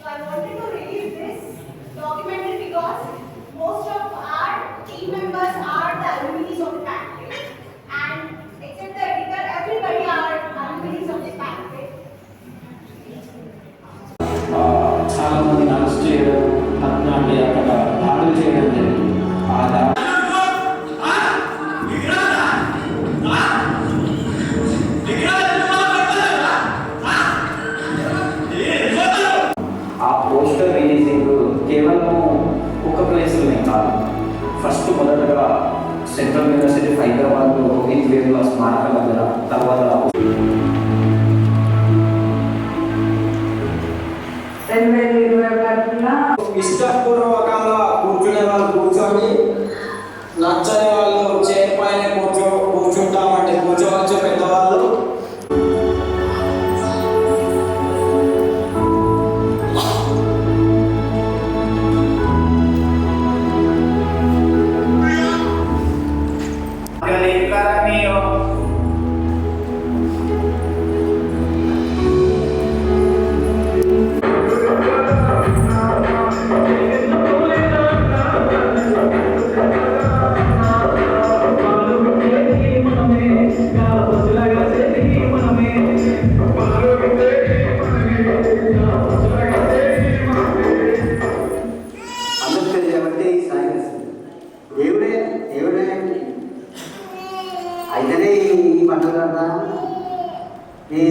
I wanted to release this documentary because most of our team members are the alumni of the faculty, and except the editor, everybody are alumni of the faculty. చాలా మంది arrest చేయడం అంటే అక్కడ దాడులు చేయడం జరిగింది. ఆ poster releasing కేవలం ఒక ప్లేస్లోనే కాదు. ఫస్ట్ మొదటగా సెంట్రల్ యూనివర్సిటీ హైదరాబాద్లో రోహిత్ వేముల స్మారక దగ్గర, తర్వాత ఇష్టపూర్వకంగా కూర్చునే వాళ్ళు కూర్చొని, నచ్చని వాళ్ళు చైర్ పైన కూర్చుంటామంటే కూర్చోవచ్చు. పెద్దవాళ్ళు అయితేనే ఈ పండుగ కదా ఈ